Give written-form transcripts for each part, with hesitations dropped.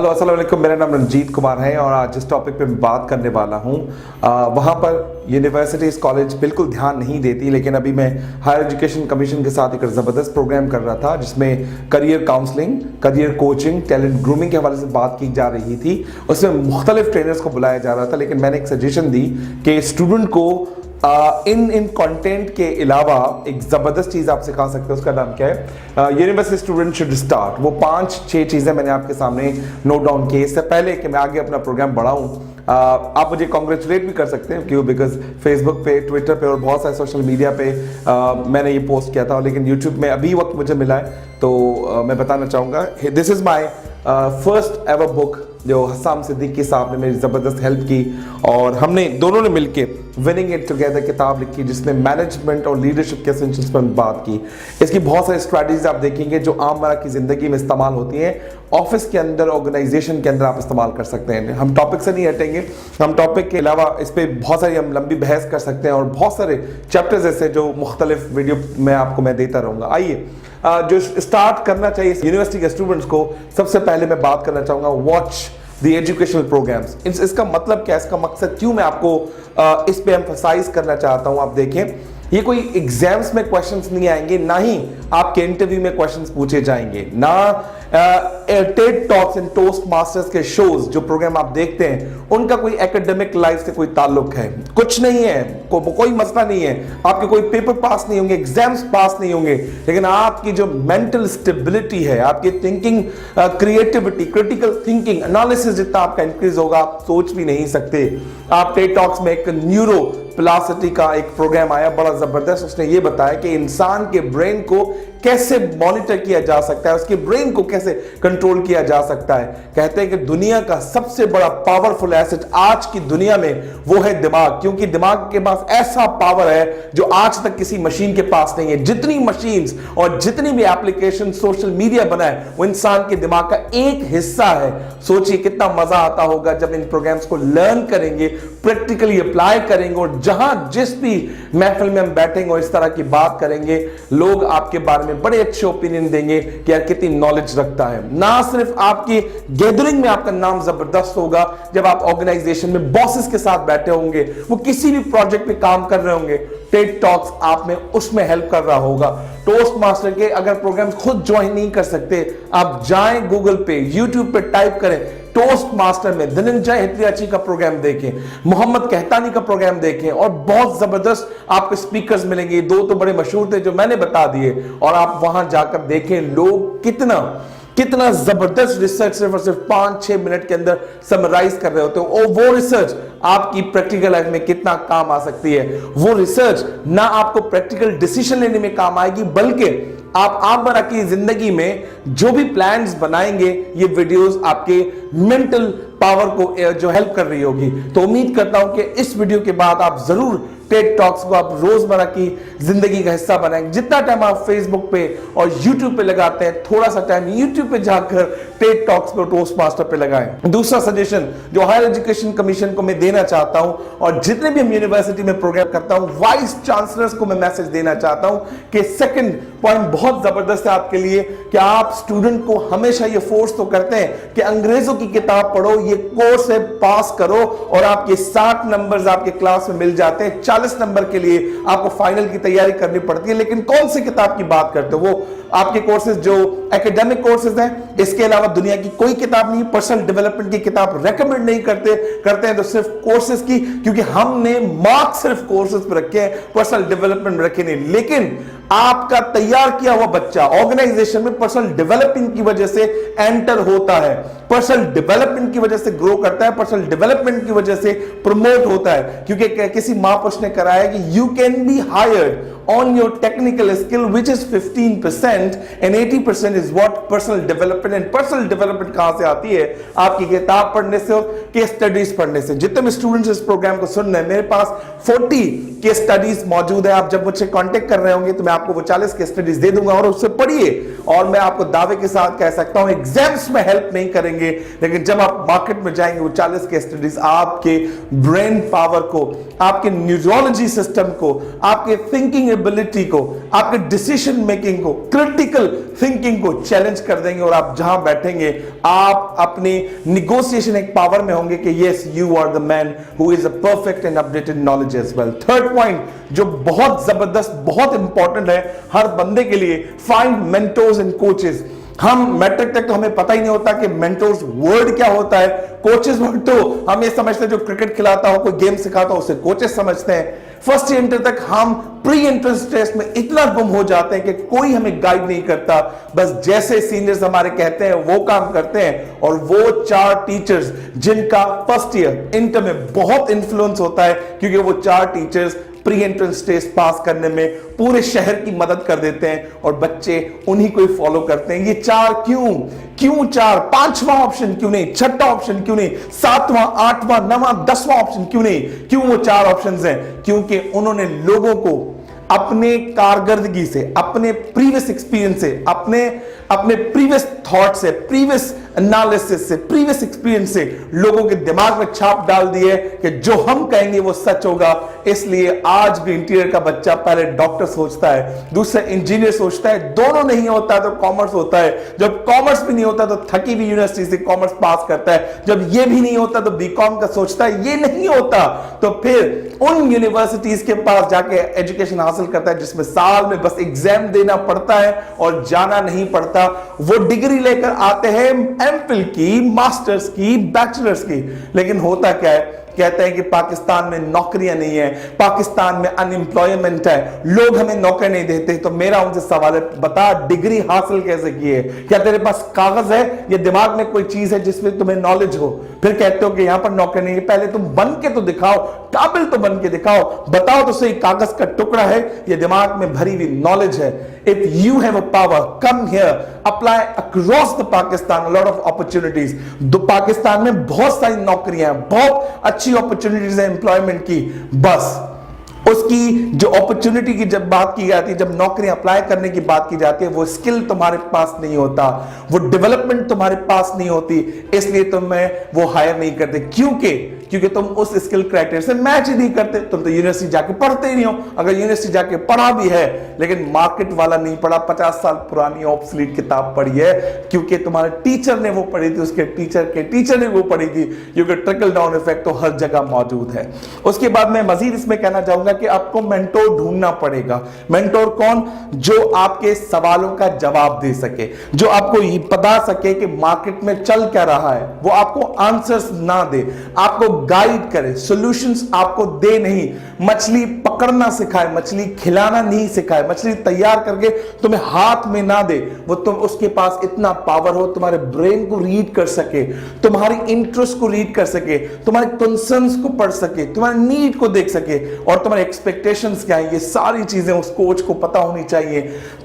Hello अस्सलाम वालेकुम, मेरा नाम रंजीत कुमार है और आज जिस टॉपिक पे मैं बात करने वाला हूँ वहाँ पर यूनिवर्सिटीज़ कॉलेज बिल्कुल ध्यान नहीं देती, लेकिन अभी मैं हायर एजुकेशन कमीशन के साथ एक ज़बरदस्त प्रोग्राम कर रहा था जिसमें career counselling, career coaching, talent grooming के हवाले से बात की जा रही थी। उसमें मुख्तलिफ ट्रेनर्स को बुलाया जा रहा था, लेकिन मैंने एक सजेशन दी कि स्टूडेंट को इन कंटेंट के अलावा एक ज़बरदस्त चीज़ आप सिखा सकते हैं। उसका नाम क्या है? University student should start. वो 5-6 चीज़ें मैंने आपके सामने नोट डाउन की। इससे पहले कि मैं आगे अपना प्रोग्राम बढ़ाऊं, आप मुझे कॉन्ग्रेचुलेट भी कर सकते हैं, क्यों? बिकॉज फेसबुक पे, ट्विटर पे और बहुत सारे सोशल मीडिया पे मैंने ये पोस्ट किया था, लेकिन यूट्यूब में अभी वक्त मुझे मिला है तो मैं बताना चाहूँगा, this is my first ever book जो हस्साम सिद्दीकी साहब ने मेरी ज़बरदस्त हेल्प की और हमने दोनों ने मिलके विनिंग इट टुगेदर किताब लिखी जिसने मैनेजमेंट और लीडरशिप के एसेंशियल्स पर बात की। इसकी बहुत सारी स्ट्रैटेजीज आप देखेंगे जो आममरा की ज़िंदगी में इस्तेमाल होती हैं, ऑफिस के अंदर, ऑर्गेनाइजेशन के अंदर आप इस्तेमाल कर सकते हैं। हम टॉपिक से नहीं हटेंगे, हम टॉपिक के अलावा इस पर बहुत सारी हम लंबी बहस कर सकते हैं और बहुत सारे चैप्टर्स ऐसे जो मुख्तलिफ वीडियो में आपको मैं देता रहूँगा। आइए जो स्टार्ट करना चाहिए यूनिवर्सिटी के स्टूडेंट्स को, सबसे पहले मैं बात करना चाहूँगा वॉच द एजुकेशनल प्रोग्राम्स। इसका मतलब क्या है, इसका मकसद क्यों मैं आपको इस पे एम्फसाइज करना चाहता हूँ। आप देखें, ये कोई एग्जाम्स में क्वेश्चंस नहीं आएंगे, ना ही आपके इंटरव्यू में क्वेश्चंस पूछे जाएंगे, ना Ted talks and toast masters के शोज जो प्रोग्राम आप देखते हैं उनका कोई एकेडमिक लाइफ से कोई ताल्लुक है, कुछ नहीं है, कोई मसला नहीं है। आपके कोई पेपर पास नहीं होंगे, एग्जाम्स पास नहीं होंगे, लेकिन आपकी जो मेंटल स्टेबिलिटी है, आपकी thinking, creativity, critical thinking, analysis जितना आपका इंक्रीज होगा आप सोच भी नहीं सकते। आप टेड टॉक्स में एक न्यूरो प्लासिटी का एक प्रोग्राम आया बड़ा जबरदस्त, उसने ये बताया कि इंसान के ब्रेन को कैसे मॉनिटर किया जा सकता है, उसके ब्रेन को कैसे कंट्रोल किया जा सकता है। कहते हैं कि दुनिया का सबसे बड़ा पावरफुल एसेट आज की दुनिया में वो है दिमाग, क्योंकि दिमाग के पास ऐसा पावर है जो आज तक किसी मशीन के पास नहीं है। जितनी मशीन्स और जितनी भी एप्लीकेशन सोशल मीडिया बना है वो इंसान के दिमाग का एक हिस्सा है। सोचिए कितना मजा आता होगा जब इन प्रोग्राम्स को लर्न करेंगे, प्रैक्टिकली अप्लाई करेंगे और जहां जिस भी महफिल में हम बैठेंगे और इस तरह की बात करेंगे, लोग आपके बारे में बड़े अच्छे ओपिनियन देंगे कि यार कितनी नॉलेज रखता है। ना सिर्फ आपकी गैदरिंग में आपका नाम जबरदस्त होगा, जब आप ऑर्गेनाइजेशन में बॉसेस के साथ बैठे होंगे, वो किसी भी प्रोजेक्ट पे काम कर रहे होंगे, टेड टॉक्स आप में उसमें हेल्प कर रहा होगा। टोस्ट मास्टर के अगर प्रोग्राम खुद ज्वाइन नहीं कर सकते, आप जाएं गूगल पे, यूट्यूब पे टाइप करें टोस्ट मास्टर में धनंजय हितयाची का प्रोग्राम देखें, मोहम्मद कहतानी का प्रोग्राम देखें और बहुत जबरदस्त आपको स्पीकर्स मिलेंगे। 2 तो बड़े मशहूर थे जो मैंने बता दिए, और आप वहां जाकर देखें लोग कितना जबरदस्त रिसर्च सिर्फ और सिर्फ 5-6 मिनट के अंदर समराइज कर रहे होते हैं। और वो रिसर्च आपकी प्रैक्टिकल लाइफ में कितना काम आ सकती है। वो रिसर्च ना आपको प्रैक्टिकल डिसीजन लेने में काम आएगी, बल्कि आप आमरा की जिंदगी में जो भी प्लान्स बनाएंगे, ये वीडियोस आपके मेंटल पावर को जो हेल्प कर रही होगी। तो उम्मीद करता हूं कि इस वीडियो के बाद आप जरूर टेड टॉक्स को आप रोजमर्रा की जिंदगी का हिस्सा बनाएंगे। जितना टाइम आप फेसबुक पे और यूट्यूब पे लगाते हैं, थोड़ा सा टाइम यूट्यूब पे जाकर टेड टॉक्स को टोस्ट मास्टर पे लगाएं। दूसरा सजेशन जो हायर एजुकेशन कमीशन को मैं देना चाहता हूं और जितने भी हम यूनिवर्सिटी में प्रोग्राम करता हूं, वाइस चांसलर्स को मैं मैसेज देना चाहता हूं कि सेकंड पॉइंट बहुत जबरदस्त है आपके लिए कि आप स्टूडेंट को हमेशा ये फोर्स तो करते हैं कि अंग्रेजों की किताब पढ़ो, ये कोर्स है, पास करो, और आपके 60 नंबर्स आपके क्लास में मिल जाते हैं। 40 नंबर के लिए आपको फाइनल की तैयारी करनी पड़ती है। लेकिन कौन सी किताब की बात करते हो? वो आपके कोर्सेज जो एकेडमिक कोर्सेज हैं, इसके अलावा दुनिया की कोई किताब नहीं। पर्सनल डेवलपमेंट की किताब रेकमेंड नहीं करते हैं तो सिर्फ कोर्सेज की, क्योंकि हमने मार्क सिर्फ कोर्सेज पर रखे हैं, पर्सनल डेवलपमेंट रखे नहीं। लेकिन आपका तैयार किया हुआ बच्चा ऑर्गेनाइजेशन में पर्सनल डेवलपमेंट की वजह से एंटर होता है, पर्सनल डेवलपमेंट की वजह से ग्रो करता है, पर्सनल डेवलपमेंट की वजह से प्रमोट होता है। क्योंकि किसी महापुरुष ने कराया कि you can be hired on your technical skill which is 15% and 80% is what personal development। and personal development कहां से आती है? आपकी किताब पढ़ने से और केस स्टडीज पढ़ने से। जितने भी स्टूडेंट्स इस प्रोग्राम को सुन रहे हैं, मेरे पास 40 केस स्टडीज मौजूद है। आप जब मुझसे कांटेक्ट कर रहे होंगे तो मैं आपको वो 40 केस स्टडीज दे दूंगा और उससे पढ़िए। और मैं आपको दावे के साथ कह सकता हूं एग्जाम्स में हेल्प नहीं करेंगे, लेकिन जब आप मार्केट में जाएंगे वो 40 केस स्टडीज आपके ब्रेन पावर को, आपके न्यूरोलॉजी सिस्टम को, आपके थिंकिंग एबिलिटी को, आपके डिसीजन मेकिंग को, क्रिटिकल थिंकिंग को चैलेंज कर देंगे और आप जहां बैठेंगे आप अपनी निगोशिएशन एक पावर में होंगे कि yes you are the man who is a perfect and updated knowledge as well. Third point जो बहुत जबरदस्त, बहुत इंपॉर्टेंट है हर बंदे के लिए, फाइंड मेंटोर्स एंड कोचेस। हम मैट्रिक तक तो हमें पता ही नहीं होता कि मेंटोर्स वर्ड क्या होता है। कोचेस वर्ड तो हम ये समझते हैं जो क्रिकेट खिलाता हो, कोई गेम सिखाता हो उसे कोचेस समझते हैं। फर्स्ट इंटर तक हम प्री एंट्रेंस टेस्ट में इतना गुम हो जाते हैं कि कोई हमें गाइड नहीं करता, बस जैसे सीनियर्स हमारे कहते हैं वो काम करते हैं। और वो 4 टीचर्स जिनका फर्स्ट ईयर इंटर में बहुत इंफ्लुएंस होता है, क्योंकि वो 4 teachers pre entrance test pass करने में पूरे शहर की मदद कर देते हैं और बच्चे उन्हीं को ही फॉलो करते हैं। ये 4 क्यों 4? 5वां ऑप्शन क्यों नहीं? 6वां ऑप्शन क्यों नहीं? 7वां, 8वां, 9वां, 10वां ऑप्शन क्यों नहीं? क्यों वो 4 ऑप्शंस हैं? क्योंकि उन्होंने लोगों को अपने कारकर्दगी से, अपने प्रीवियस एक्सपीरियंस से, अपने प्रीवियस थॉट से, प्रीवियस एनालिसिस से, प्रीवियस एक्सपीरियंस से लोगों के दिमाग में छाप डाल दी है कि जो हम कहेंगे वो सच होगा। इसलिए आज भी इंटीरियर का बच्चा पहले डॉक्टर सोचता है, दूसरा इंजीनियर सोचता है, दोनों नहीं होता तो कॉमर्स होता है, जब कॉमर्स भी नहीं होता तो थकी भी यूनिवर्सिटी से कॉमर्स पास करता है, जब ये भी नहीं होता तो बीकॉम का सोचता है, ये नहीं होता तो फिर उन यूनिवर्सिटीज के पास जाके एजुकेशन हासिल करता है जिसमें साल में बस एग्जाम देना पड़ता है और जाना नहीं पड़ता। वो डिग्री लेकर आते हैं एमफिल की, मास्टर्स की, बैचलर्स की, लेकिन होता क्या है? कहते हैं कि पाकिस्तान में नौकरियां नहीं है, पाकिस्तान में अनएम्प्लॉयमेंट है, लोग हमें नौकरी नहीं देते। तो मेरा उनसे सवाल है, बता डिग्री हासिल कैसे की है? क्या तेरे पास कागज है या दिमाग में कोई चीज है जिसमें तुम्हें नॉलेज हो? फिर कहते हो कि यहां पर नौकरी नहीं है। पहले तुम बन के तो दिखाओ, काबिल तो बन के दिखाओ, बताओ तो सही कागज का टुकड़ा है या दिमाग में भरी हुई नॉलेज है। If you have a power, come here, apply across the Pakistan, lot of opportunities. Pakistan में बहुत सारी नौकरियां, बहुत अच्छी अपॉर्चुनिटीज है एम्प्लॉयमेंट की, बस उसकी जो अपॉर्चुनिटी की जब बात की जाती है, जब नौकरी अप्लाई करने की बात की जाती है, वो स्किल तुम्हारे पास नहीं होता, वो डेवलपमेंट तुम्हारे पास नहीं होती, इसलिए तुम्हें वो हायर नहीं करते। क्योंकि तुम उस स्किल क्राइटेरिया से मैच ही नहीं करते। तुम तो यूनिवर्सिटी जाके पढ़ते ही नहीं हो, अगर यूनिवर्सिटी जाके पढ़ा भी है लेकिन मार्केट वाला नहीं पढ़ा, 50 साल पुरानी ऑब्सोलीट किताब पढ़ी है, क्योंकि तुम्हारे टीचर ने वो पढ़ी थी, उसके टीचर के टीचर ने वो पढ़ी थी, क्योंकि ट्रिकल डाउन इफेक्ट तो हर जगह मौजूद है। उसके बाद मैं मजीद इसमें कहना चाहूंगा कि आपको मेंटोर ढूंढना पड़ेगा। मेंटोर कौन? जो आपके सवालों का जवाब दे सके, जो आपको ये बता सके कि मार्केट में चल क्या रहा है, वो आपको आंसर्स ना दे, आपको गाइड करे, सॉल्यूशंस आपको दे नहीं, मछली पकड़ना सिखाए, मछली खिलाना नहीं सिखाए, मछली तैयार करके तुम्हें हाथ में ना दे, वो तुम उसके पास इतना पावर हो तुम्हारे ब्रेन को रीड कर सके, तुम्हारी इंटरेस्ट को रीड कर सके, तुम्हारे कंसर्न्स को पढ़ सके, तुम्हारे नीड को देख सके और तुम्हारे एक्सपेक्टेशंस क्या है, ये सारी चीजें उस कोच को पता होनी चाहिए।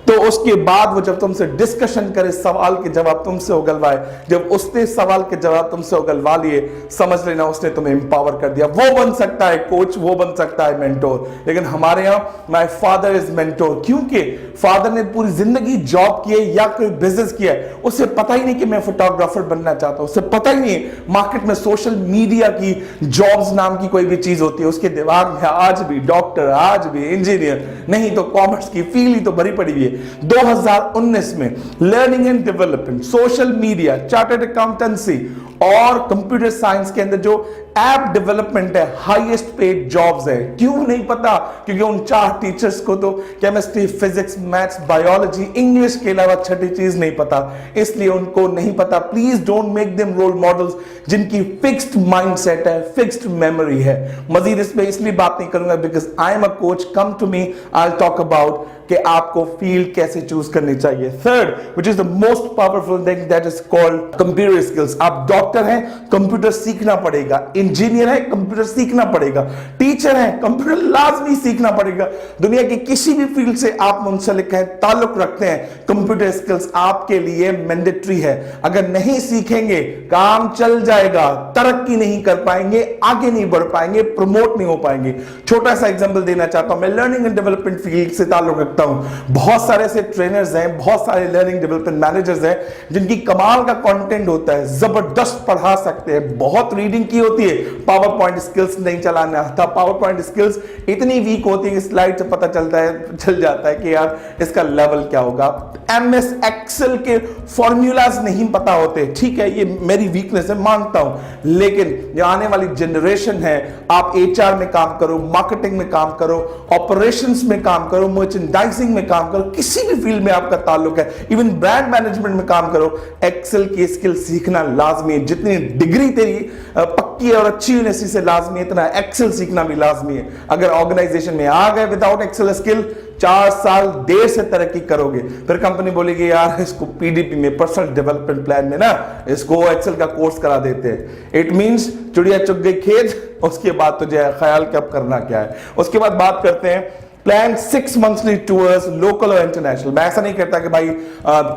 तो उसके बाद वो जब तुमसे डिस्कशन करे, सवाल के जवाब तुमसे उगलवाए, जब उसने सवाल के जवाब तुमसे उगलवा लिए, समझ लेना उसने तुम्हें एम्पावर कर दिया। वो बन सकता है कोच, वो बन सकता है मेंटोर। लेकिन हमारे यहां माय फादर इज मेंटोर, क्योंकि फादर ने पूरी जिंदगी जॉब की है या कोई बिजनेस किया है, उसे पता ही नहीं कि मैं फोटोग्राफर बनना चाहता हूं, उसे पता ही नहीं मार्केट में सोशल मीडिया की जॉब्स नाम की कोई भी चीज होती है। उसके दिमाग में आज भी डॉक्टर, आज भी इंजीनियर, नहीं तो कॉमर्स की फील्ड ही तो भरी पड़ी हुई है। 2019 में learning and development, social media, chartered accountancy और कंप्यूटर साइंस के अंदर जो ऐप डेवलपमेंट है, हाईएस्ट पेड जॉब्स है। क्यों नहीं पता? क्योंकि उन 4 टीचर्स को तो chemistry, physics, maths, biology, English के अलावा छठी चीज नहीं पता, इसलिए उनको नहीं पता। Please don't make them role models जिनकी फिक्स्ड माइंडसेट है, फिक्स्ड मेमोरी है। मजीद इसमें इसलिए बात नहीं करूंगा because I am a coach, come to me, I will talk about कि आपको फील्ड कैसे चूज करनी चाहिए। Third, which is the most powerful thing, that is called computer skills. आप डॉक्टर हैं, कंप्यूटर सीखना पड़ेगा, इंजीनियर है, कंप्यूटर सीखना पड़ेगा, टीचर है, कंप्यूटर लाजमी सीखना पड़ेगा। दुनिया की किसी भी फील्ड से आप मुंसलिक हैं, ताल्लुक रखते हैं, कंप्यूटर स्किल्स आपके लिए मैंडेटरी है। अगर नहीं सीखेंगे काम चल जाएगा, तरक्की नहीं कर पाएंगे, आगे नहीं बढ़ पाएंगे, प्रमोट नहीं हो पाएंगे। छोटा सा एग्जांपल देना चाहता हूं, मैं लर्निंग एंड डेवलपमेंट फील्ड से ताल्लुक रखता हूं। बहुत सारे ऐसे ट्रेनर्स हैं, बहुत सारे लर्निंग डेवलपमेंट मैनेजर्स हैं जिनकी कमाल का कंटेंट होता है, जबरदस्त पढ़ा सकते हैं, बहुत रीडिंग की होती है, पावर पॉइंट स्किल्स नहीं चलाना आता, पावर पॉइंट स्किल्स इतनी वीक होती है कि स्लाइड से पता चल जाता है कि यार इसका लेवल क्या होगा। MS एक्सेल के फॉर्मूलाज नहीं पता होते, ठीक है, ये मेरी वीकनेस है, मानता हूं, लेकिन जो आने वाली जनरेशन है, आप HR में काम करो, मार्केटिंग में काम करो, ऑपरेशंस में काम करो, मर्चेंडाइजिंग में काम करो, किसी भी फील्ड में आपका ताल्लुक है, इवन ब्रांड मैनेजमेंट में काम करो, एक्सेल की स्किल सीखना लाजमी है। जितनी डिग्री तेरी पक्की और अच्छी यूनिवर्सिटी से लाजमी है, इतना एक्सेल सीखना भी लाजमी है। अगर ऑर्गेनाइजेशन में आ गए विदाउट एक्सेल स्किल, 4 साल देर से तरक्की करोगे, फिर कंपनी बोलेगी यार इसको PDP में, पर्सनल डेवलपमेंट प्लान में ना, इसको एक्सेल का कोर्स करा देते हैं। इट मींस चिड़िया चुग गई खेत, उसके बाद तुझे ख्याल कब करना क्या है। उसके बाद बात करते हैं प्लान 6 मंथली टूर्स, लोकल और इंटरनेशनल। मैं ऐसा नहीं कहता कि भाई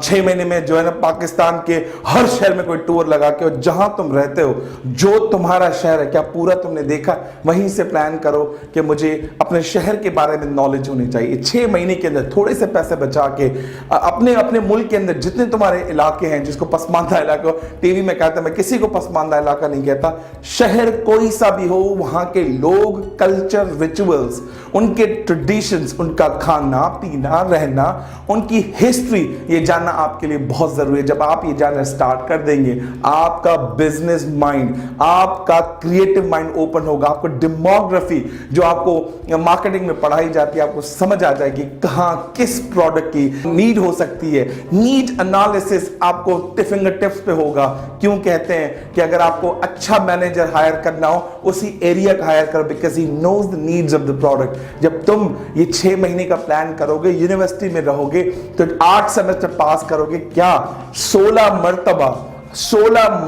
6 महीने में जो है ना पाकिस्तान के हर शहर में कोई टूर लगा के, जहां तुम रहते हो, जो तुम्हारा शहर है, क्या पूरा तुमने देखा, वहीं से प्लान करो कि मुझे अपने शहर के बारे में नॉलेज होनी चाहिए। 6 महीने के अंदर थोड़े से पैसे बचा के अपने अपने मुल्क के अंदर जितने तुम्हारे इलाके हैं, जिसको पसमानदा इलाका, टीवी में कहता, मैं किसी को पसमानदा इलाका नहीं कहता, शहर कोई सा भी हो, वहां के लोग, कल्चर, रिचुअल्स, उनके ट्रेडिशंस, उनका खाना पीना रहना, उनकी हिस्ट्री, ये जानना आपके लिए बहुत जरूरी है। जब आप ये जानना स्टार्ट कर देंगे, आपका बिजनेस माइंड, आपका क्रिएटिव माइंड ओपन होगा। आपको डेमोग्राफी जो आपको मार्केटिंग में पढ़ाई जाती है, आपको समझ आ जाएगी कहां किस प्रोडक्ट की नीड हो सकती है। नीड एनालिसिस आपको फिंगर टिप्स पे होगा। क्यों कहते हैं कि अगर आपको अच्छा मैनेजर हायर करना हो, उसी एरिया का हायर करो, because he knows the needs of the product. जब तुम ये 6 महीने का प्लान करोगे, यूनिवर्सिटी में रहोगे, तो 8 सेमेस्टर पास करोगे, क्या 16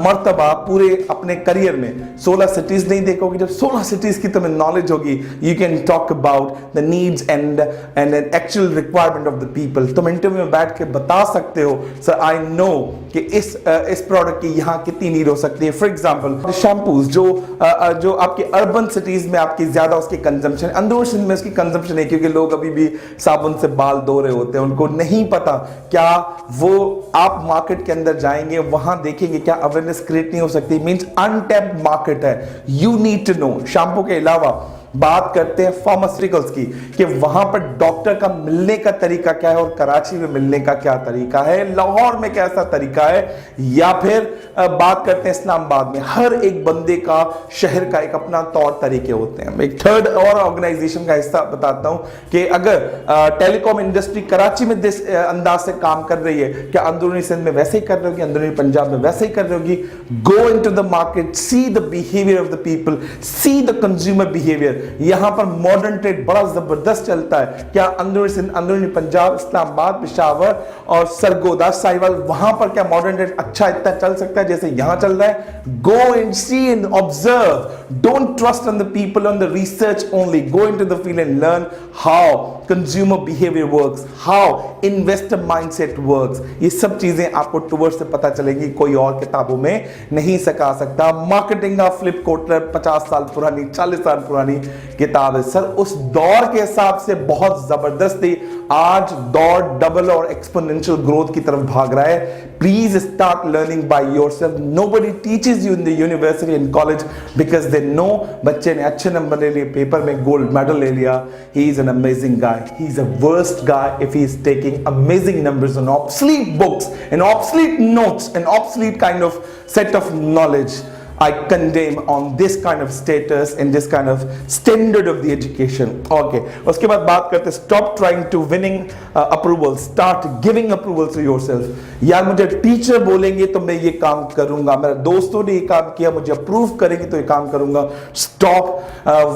मर्तबा पूरे अपने करियर में 16 सिटीज नहीं देखोगे। जब 16 सिटीज की तुम्हें नॉलेज होगी, you can talk about the needs and actual requirement of the people. तुम इंटरव्यू में बैठ के बता सकते हो, सर आई नो कि इस प्रोडक्ट की यहां कितनी नीड हो सकती है। फॉर एग्जांपल शैम्पूज जो आपके अर्बन सिटीज में आपकी ज्यादा उसकी कंजम्पशन, अंदरूनी सिंध में उसकी कंजम्पशन है, क्योंकि लोग अभी भी साबुन से बाल धो रहे होते हैं, उनको नहीं पता। क्या वो आप मार्केट के अंदर जाएंगे, वहां देखेंगे क्या अवेयरनेस क्रिएट नहीं हो सकती? मींस अनटैप्ड मार्केट है, you need to know. Shampoo के अलावा बात करते हैं फार्मास्यूटिकल्स की, कि वहां पर डॉक्टर का मिलने का तरीका क्या है, और कराची में मिलने का क्या तरीका है, लाहौर में कैसा तरीका है, या फिर बात करते हैं इस्लामाबाद में। हर एक बंदे का शहर का एक अपना तौर तरीके होते हैं। एक थर्ड और ऑर्गेनाइजेशन का हिस्सा बताता हूं कि अगर टेलीकॉम इंडस्ट्री कराची में जिस अंदाज से काम कर रही है, क्या अंदरूनी सिंध में वैसे ही कर रही होगी, अंदरूनी पंजाब में वैसे ही कर रही होगी? गो into the market, see the behaviour of the people, see the consumer behaviour. यहां पर मॉडर्न ट्रेड बड़ा जबरदस्त चलता है। क्या अंदरूनी पंजाब, इस्लामाबाद, पेशावर और सरगोदा, साहिवाल, वहां पर क्या मॉडर्न ट्रेड अच्छा इतना चल सकता है जैसे यहां चल रहा है? Go and see and observe, don't trust on the people, on the research only. Go into the field and learn how consumer behaviour works, how investor mindset works. ये सब चीजें आपको टूवर्ड से पता चलेंगी, कोई और किताबों में नहीं सिखा सकता। मार्केटिंग का फ्लिप कोटर 50 साल पुरानी, 40 साल पुरानी किताब है सर, उस दौर के हिसाब से बहुत जबरदस्त थी। आज दौर डबल और एक्सपोनेंशियल ग्रोथ की तरफ भाग रहा है। Please start learning by yourself. Nobody teaches you in the university and college because they know बच्चे ने अच्छे नंबर ले लिए, पेपर में गोल्ड मेडल ले लिया, he is an amazing guy, he is a worst guy if he is taking amazing numbers on obsolete books and obsolete notes and obsolete kind of set of knowledge. I condemn on this kind of status and this kind of standard of the education. Okay. उसके बाद बात करते हैं stop trying to winning approval, start giving approval to yourself. यार मुझे teacher बोलेंगे तो मैं ये काम करूंगा, मेरे दोस्तों ने ये काम किया मुझे अप्रूव करेंगे तो ये काम करूंगा। Stop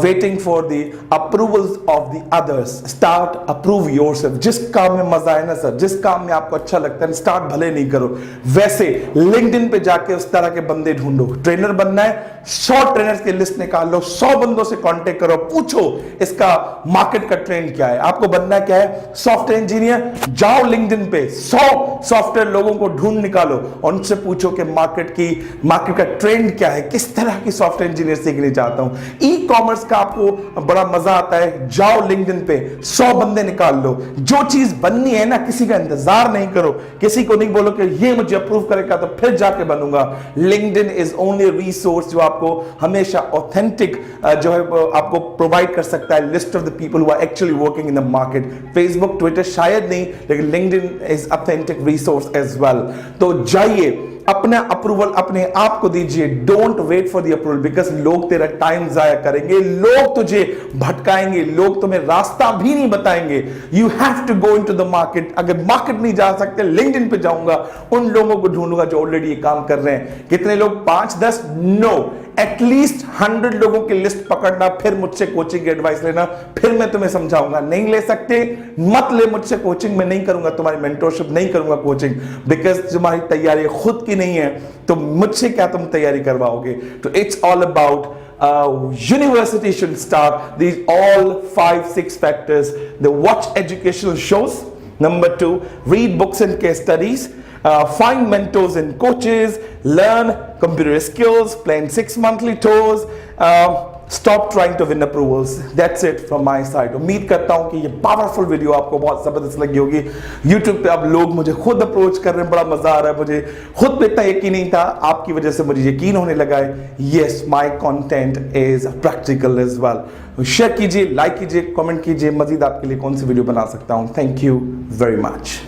waiting for the approvals of the others. Start approve yourself. जिस काम में मजा है ना सर, जिस काम में आपको अच्छा लगता है, स्टार्ट भले नहीं करो, वैसे LinkedIn पे जाके उस तरह के बंदे ढूंढो। ट्रेनर बनना है, 100 ट्रेनर्स की लिस्ट निकाल लो, 100 बंदों से कांटेक्ट करो, पूछो इसका मार्केट का ट्रेंड क्या है। आपको बनना क्या है? सॉफ्टवेयर इंजीनियर, जाओ लिंक्डइन पे 100 सॉफ्टवेयर लोगों को ढूंढ निकालो और उनसे पूछो कि मार्केट का ट्रेंड क्या है, किस तरह की सॉफ्टवेयर इंजीनियर सीखनी चाहता हूं। ई कॉमर्स का आपको बड़ा मजा आता है, जाओ लिंक्डइन पे 100 बंदे निकाल लो। जो चीज बननी है ना, किसी का इंतजार नहीं करो, किसी को नहीं बोलो कि ये मुझे अप्रूव करेगा तो फिर जाके बनूंगा। लिंक्डइन इज ओनली रिसोर्स जो आप आपको हमेशा ऑथेंटिक जो है आपको प्रोवाइड कर सकता है list of the people who are actually working in the market. Facebook Twitter शायद नहीं, लेकिन LinkedIn is authentic resource as well. तो जाइए अपना अप्रूवल अपने आप को दीजिए। Don't wait for the approval, because लोग तेरा टाइम जाया करेंगे, लोग तुझे भटकाएंगे, लोग तुम्हें रास्ता भी नहीं बताएंगे। You have to go into the market. अगर मार्केट नहीं जा सकते, लिंक्डइन पे जाऊंगा, उन लोगों को ढूंढूंगा जो ऑलरेडी ये काम कर रहे हैं। कितने लोग? 5-10? नो, एटलीस्ट 100 लोगों की लिस्ट पकड़ना, फिर मुझसे कोचिंग एडवाइस लेना, फिर मैं तुम्हें समझाऊंगा। नहीं ले सकते, मत ले मुझसे कोचिंग, मैं नहीं करूंगा तुम्हारी मेंटरशिप, नहीं करूंगा कोचिंग, बिकॉज तुम्हारी तैयारी खुद की नहीं है, तो मुझसे क्या तुम तैयारी करवाओगे? तो it's all about university should start these all 5-6 factors. The watch educational shows. Number 2, read books and case studies. Find mentors and coaches. Learn computer skills. Plan 6 monthly tours. Stop trying to win approvals. That's it from my side. उम्मीद करता हूं कि ये powerful video आपको बहुत जबरदस्त लगी होगी। YouTube पे अब लोग मुझे खुद अप्रोच कर रहे हैं, बड़ा मजा आ रहा है मुझे। खुद पे इतना यकीन नहीं था, आपकी वजह से मुझे यकीन होने लगा है। Yes, my content is practical as well. Share कीजिए, लाइक कीजिए, कमेंट कीजिए, मजीद आपके लिए कौन सी वीडियो बना सकता हूं। Thank you very much.